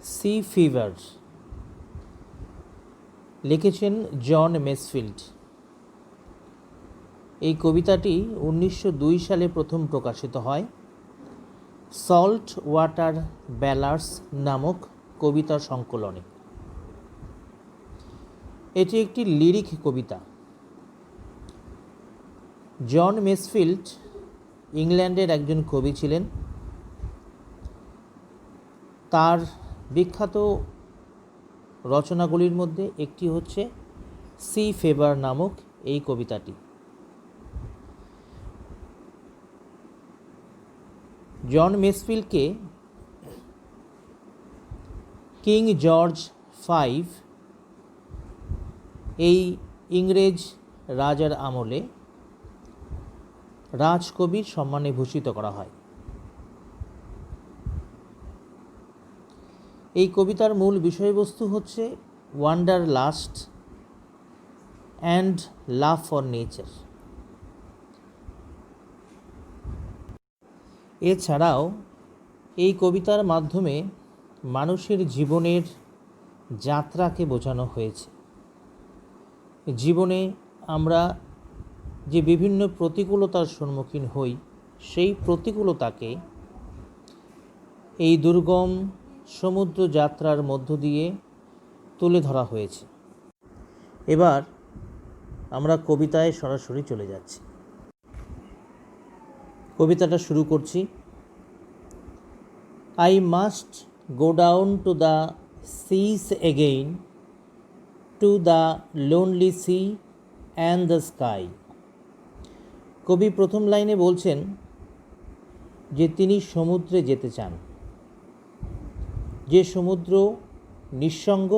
C fever লিখেছেন জন মেসফিল্ড। এই কবিতাটি 1902 সালে প্রথম প্রকাশিত হয় সল্ট ওয়াটার ব্যালার্স নামক কবিতা সংকলনে। এটি একটি লিরিক কবিতা। জন মেসফিল্ড ইংল্যান্ডের একজন কবি ছিলেন। তার বিখ্যাত রচনাগুলির মধ্যে একটি হচ্ছে সি ফেভার নামক এই কবিতাটি। জন মেসফিল্ডকে কিং জর্জ V এই ইংরেজ রাজার আমলে রাজকবির সম্মানে ভূষিত করা হয়। এই কবিতার মূল বিষয়বস্তু হচ্ছে wonder last and love for nature. এছাড়াও এই কবিতার মাধ্যমে মানুষের জীবনের যাত্রাকে বোঝানো হয়েছে। জীবনে আমরা যে বিভিন্ন প্রতিকূলতার সম্মুখীন হই, সেই প্রতিকূলতাকে এই দুর্গম সমুদ্র যাত্রার মধ্য দিয়ে তুলে ধরা হয়েছে। এবার আমরা কবিতায় সরাসরি চলে যাচ্ছি। কবিতাটা শুরু করছি। I must go down to the seas again, to the lonely sea and the sky. কবি প্রথম লাইনে বলছেন যে তিনি সমুদ্রে যেতে চান, যে সমুদ্র নিঃসঙ্গ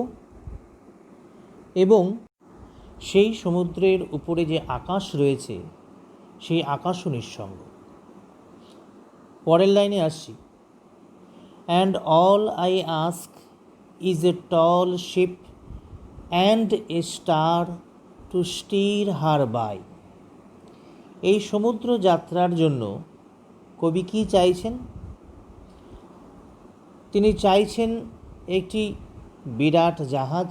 এবং সেই সমুদ্রের উপরে যে আকাশ রয়েছে সেই আকাশও নিঃসঙ্গ। পরের লাইনে আসছি। And all I ask is a tall ship and a star to steer her by. এই সমুদ্র যাত্রার জন্য কবি কি চাইছেন? তিনি চাইছেন একটি বিরাট জাহাজ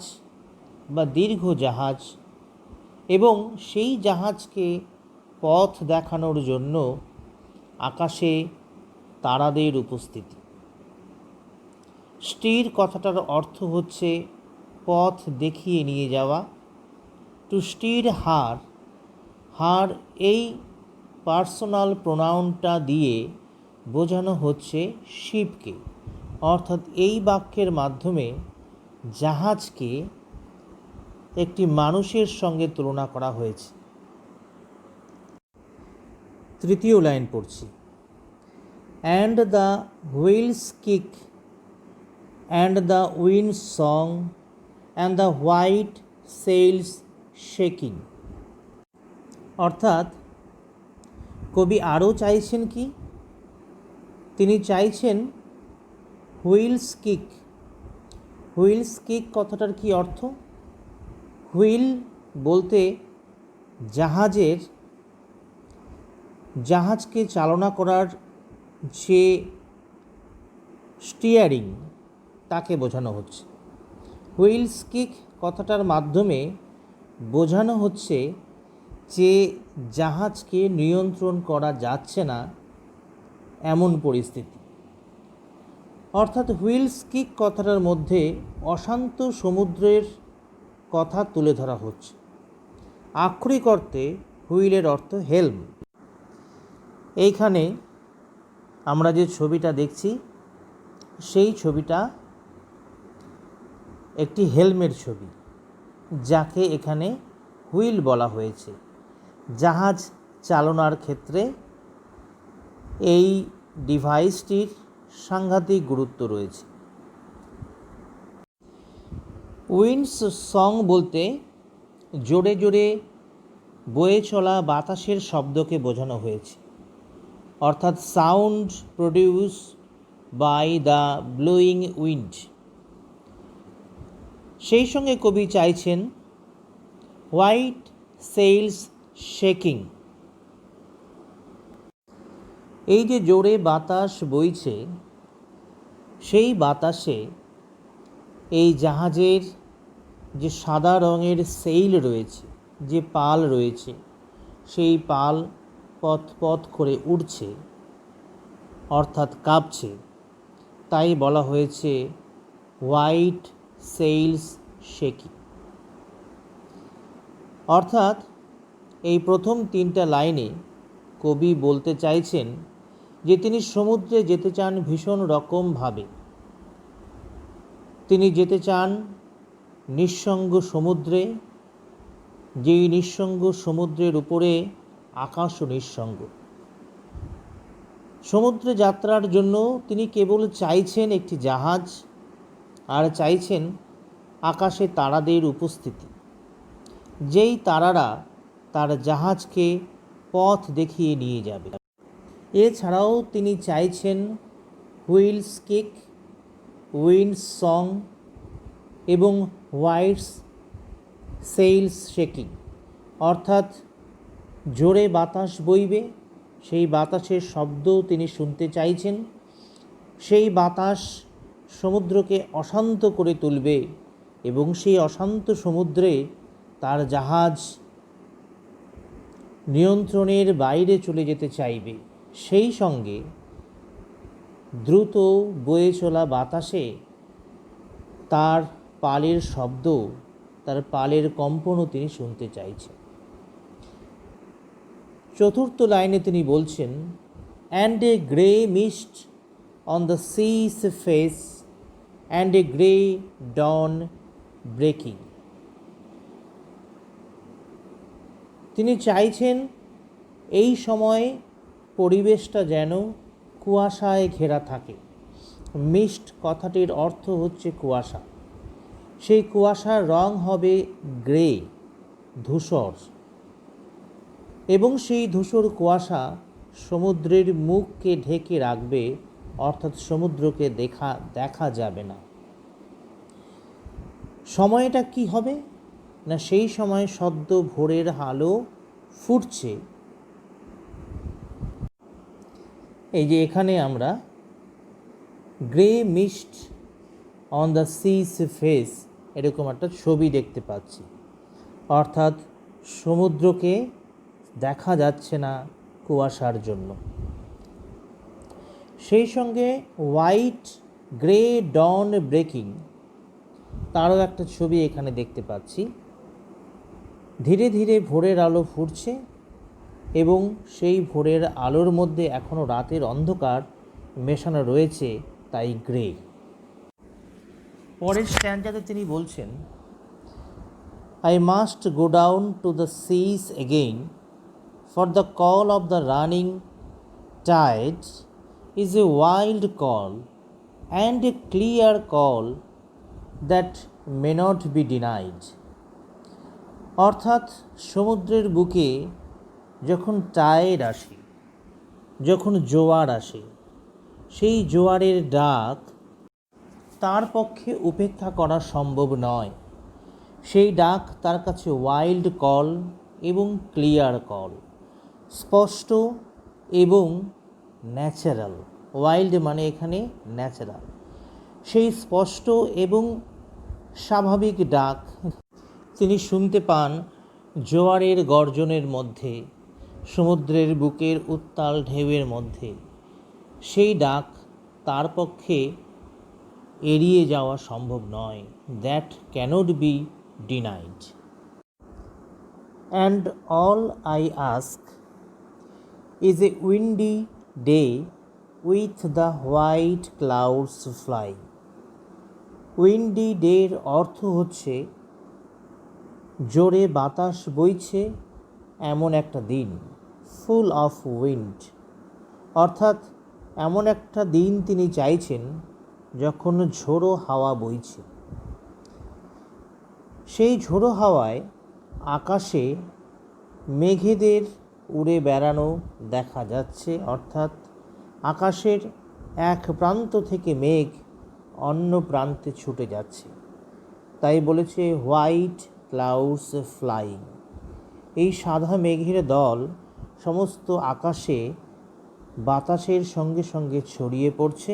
বা দীর্ঘ জাহাজ এবং সেই জাহাজকে পথ দেখানোর জন্য আকাশে তারাদের উপস্থিতি। স্টির কথাটার অর্থ হচ্ছে পথ দেখিয়ে নিয়ে যাওয়া। টু স্টির হার, হার এই পার্সোনাল প্রোনাউনটা দিয়ে বোঝানো হচ্ছে শিবকে, অর্থাৎ এই বাক্যের মাধ্যমে জাহাজকে একটি মানুষের সঙ্গে তুলনা করা হয়েছে। তৃতীয় লাইন পড়ছি। And the wheels kick and the wind song and the white sails shaking. অর্থাৎ কবি আরও চাইছেন কি? তিনি চাইছেন হুইলস কিক। হুইলস কিক কথাটার কি অর্থ? হুইল বলতে জাহাজকে চালনা করার যে স্টিয়ারিং তাকে বোঝানো হচ্ছে। হুইলস কিক কথাটার মাধ্যমে বোঝানো হচ্ছে যে জাহাজকে নিয়ন্ত্রণ করা যাচ্ছে না এমন পরিস্থিতি। অর্থাৎ হুইলস কিক কথাটার মধ্যে অশান্ত সমুদ্রের কথা তুলে ধরা হচ্ছে। আক্ষরিক অর্থে হুইলের অর্থ হেলম। এইখানে আমরা যে ছবিটা দেখছি সেই ছবিটা একটি হেলমের ছবি, যাকে এখানে হুইল বলা হয়েছে। জাহাজ চালনার ক্ষেত্রে এই ডিভাইসটির সাংঘাতিক গুরুত্ব রয়েছে। উইন্ডস সং বলতে জোরে জোরে বয়ে চলা বাতাসের শব্দকে বোঝানো হয়েছে, অর্থাৎ sound produce by the blowing wind. সেই সঙ্গে কবি চাইছেন হোয়াইট সেলস শেকিং। এই যে জোরে বাতাস বইছে সেই বাতাসে এই জাহাজের যে সাদা রঙের সেইল রয়েছে, যে পাল রয়েছে, সেই পাল পথ পথ করে উড়ছে, অর্থাৎ কাঁপছে। তাই বলা হয়েছে হোয়াইট সেইলস শেকিং। অর্থাৎ এই প্রথম 3টা লাইনে কবি বলতে চাইছেন যে তিনি সমুদ্রে যেতে চান ভীষণ রকমভাবে। তিনি যেতে চান নিঃসঙ্গ সমুদ্রে, যেই নিঃসঙ্গ সমুদ্রের উপরে আকাশও নিঃসঙ্গ। সমুদ্রে যাত্রার জন্য তিনি কেবল চাইছেন একটি জাহাজ, আর চাইছেন আকাশে তারাদের উপস্থিতি, যেই তারারা তার জাহাজকে পথ দেখিয়ে নিয়ে যাবে। এছাড়াও তিনি চাইছেন হুইলস কিক, উইন্ড সং এবং হোয়াইট সেইলস শেকিং, অর্থাৎ জোরে বাতাস বইবে, সেই বাতাসের শব্দ তিনি শুনতে চাইছেন। সেই বাতাস সমুদ্রকে অশান্ত করে তুলবে এবং সেই অশান্ত সমুদ্রে তার জাহাজ নিয়ন্ত্রণের বাইরে চলে যেতে চাইবে। সেই সঙ্গে দ্রুত বয়ে চলা বাতাসে তার পালের শব্দ, তার পালের কম্পনও তিনি শুনতে চাইছেন। 4th লাইনে তিনি বলছেন, and a grey mist on the sea's face and a grey dawn breaking. তিনি চাইছেন এই সময় পরিবেশটা যেন কুয়াশায় ঘেরা থাকে। মিস্ট কথাটির অর্থ হচ্ছে কুয়াশা। সেই কুয়াশার রং হবে গ্রে, ধূসর, এবং সেই ধূসর কুয়াশা সমুদ্রের মুখকে ঢেকে রাখবে, অর্থাৎ সমুদ্রকে দেখা যাবে না। সময়টা কি হবে না, সেই সময় সদ্য ভোরের আলো ফুটছে। এই যে এখানে আমরা grey mist on the sea's face এরকম একটা ছবি দেখতে পাচ্ছি, অর্থাৎ সমুদ্রকে দেখা যাচ্ছে না কুয়াশার জন্য। সেই সঙ্গে হোয়াইট গ্রে ডন ব্রেকিং, তারও একটা ছবি এখানে দেখতে পাচ্ছি। ধীরে ধীরে ভোরের আলো ফুটছে এবং সেই ভোরের আলোর মধ্যে এখনও রাতের অন্ধকার মেশানো রয়েছে, তাই গ্রে। পরের স্ট্যান্ডাতে তিনি বলছেন, I must go down to the seas again, for the call of the running tide is a wild call and a clear call that may not be denied. অর্থাৎ সমুদ্রের বুকে যখন টাইড আসে, যখন জোয়ার আসে, সেই জোয়ারের ডাক তার পক্ষে উপেক্ষা করা সম্ভব নয়। সেই ডাক তার কাছে ওয়াইল্ড কল এবং ক্লিয়ার কল, স্পষ্ট এবং ন্যাচারাল। ওয়াইল্ড মানে এখানে ন্যাচারাল। সেই স্পষ্ট এবং স্বাভাবিক ডাক তিনি শুনতে পান জোয়ারের গর্জনের মধ্যে, সমুদ্রের বুকের উত্তাল ঢেউয়ের মধ্যে। সেই ডাক তার পক্ষে এড়িয়ে যাওয়া সম্ভব নয়। That cannot be denied. And all I ask is a windy day with the white clouds fly. Windy ডের অর্থ হচ্ছে জোরে বাতাস বইছে এমন একটা দিন, ফুল অফ উইন্ড, অর্থাৎ এমন একটা দিন তিনি চাইছেন যখন ঝোড়ো হাওয়া বইছে। সেই ঝোড়ো হাওয়ায় আকাশে মেঘেদের উড়ে বেড়ানো দেখা যাচ্ছে, অর্থাৎ আকাশের এক প্রান্ত থেকে মেঘ অন্য প্রান্তে ছুটে যাচ্ছে। তাই বলেছে হোয়াইট ক্লাউডস ফ্লাইং। এই সাদা মেঘের দল সমস্ত আকাশে বাতাসের সঙ্গে সঙ্গে ছড়িয়ে পড়ছে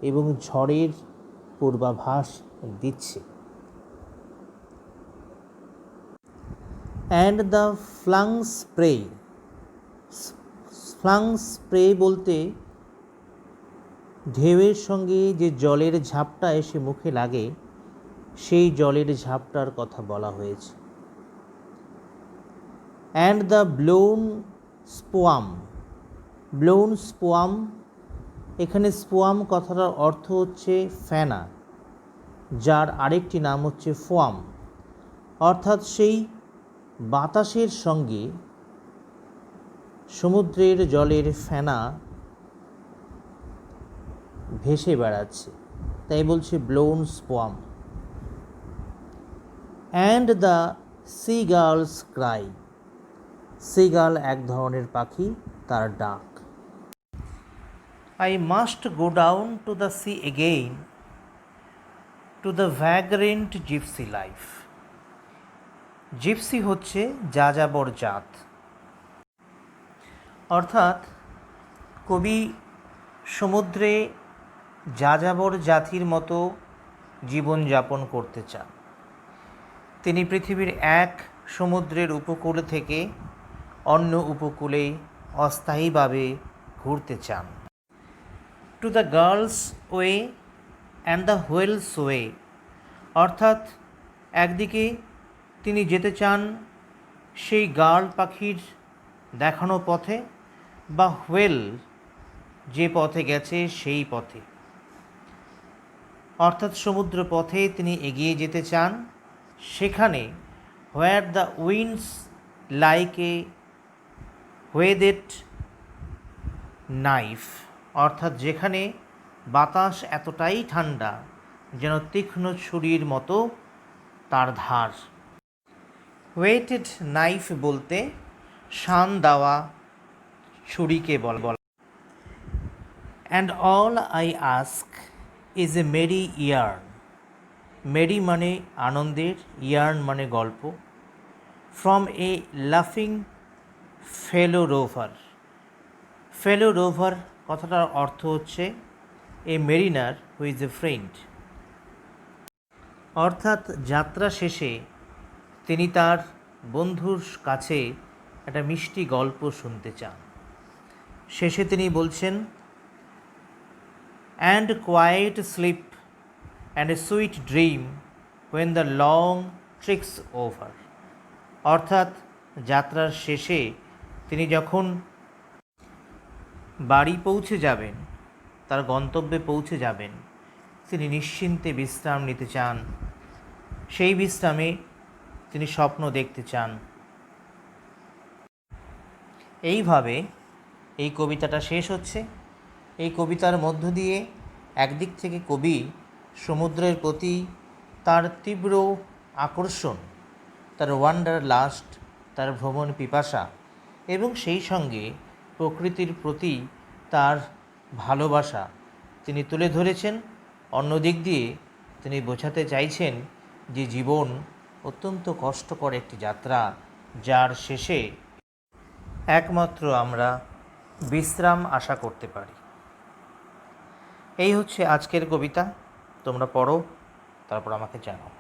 এবং ঝড়ের পূর্বাভাস দিচ্ছে। And the flung spray, flung spray বলতে ঢেউয়ের সঙ্গে যে জলের ঝাপটা এসে মুখে লাগে সেই জলের ঝাপটার কথা বলা হয়েছে। অ্যান্ড দ্য ব্লোন স্পোয়াম, ব্লোন স্পোয়াম, এখানে স্পোয়াম কথাটার অর্থ হচ্ছে ফেনা, যার আরেকটি নাম হচ্ছে ফোয়াম, অর্থাৎ সেই বাতাসের সঙ্গে সমুদ্রের জলের ফেনা ভেসে বেড়াচ্ছে, তাই বলছে blown spume. And the sea gulls cry, seagull এক ধরনের পাখি, তার ডাক। I must go down to the sea again, to the vagrant gypsy life. Gypsy হচ্ছে যাযাবর জাত, অর্থাৎ কবি সমুদ্রে যাযাবর জাতির মতো জীবনযাপন করতে চান। তিনি পৃথিবীর এক সমুদ্রের উপকূল থেকে অন্য উপকূলে অস্থায়ীভাবে ঘুরতে চান। To the girls way and the whales way, অর্থাৎ একদিকে তিনি যেতে চান সেই গার্ল পাখির দেখানো পথে বা হোয়েল যে পথে গেছে সেই পথে, অর্থাৎ সমুদ্র পথে তিনি এগিয়ে যেতে চান সেখানে where the wind's like a whetted knife, অর্থাৎ যেখানে বাতাস এতটাই ঠান্ডা যেন তীক্ষ্ণ ছুরির মতো তার ধার। ওয়েটেড নাইফ বলতে শান দেওয়া ছুরিকে বলা। And all I ask is a merry yarn, merry মানে আনন্দের, ইয়ার্ন মানে গল্প, ফ্রম এ লাফিং ফেলো রোভার। ফেলো রোভার কথাটার অর্থ হচ্ছে a mariner who is a friend, অর্থাৎ যাত্রা শেষে তিনি তার বন্ধুর কাছে একটা মিষ্টি গল্প শুনতে চান। শেষে তিনি বলছেন and quiet sleep and a sweet dream when the long tricks over, অর্থাৎ যাত্রার শেষে তিনি যখন বাড়ি পৌঁছে যাবেন, তার গন্তব্যে পৌঁছে যাবেন, তিনি নিশ্চিন্তে বিশ্রাম নিতে চান, সেই বিশ্রামে তিনি স্বপ্ন দেখতে চান। এইভাবে এই কবিতাটা শেষ হচ্ছে। এই কবিতার মধ্য দিয়ে একদিক থেকে কবি সমুদ্রের প্রতি তার তীব্র আকর্ষণ, তার ওয়ান্ডার লাস্ট, তার ভ্রমণ পিপাসা এবং সেই সঙ্গে প্রকৃতির প্রতি তার ভালোবাসা তিনি তুলে ধরেছেন। অন্যদিক দিয়ে তিনি বোঝাতে চাইছেন যে জীবন অত্যন্ত কষ্টকর একটি যাত্রা, যার শেষে একমাত্র আমরা বিশ্রাম আশা করতে পারি। এই হচ্ছে আজকের কবিতা। তোমরা পড়ো, তারপর আমাকে জানাও।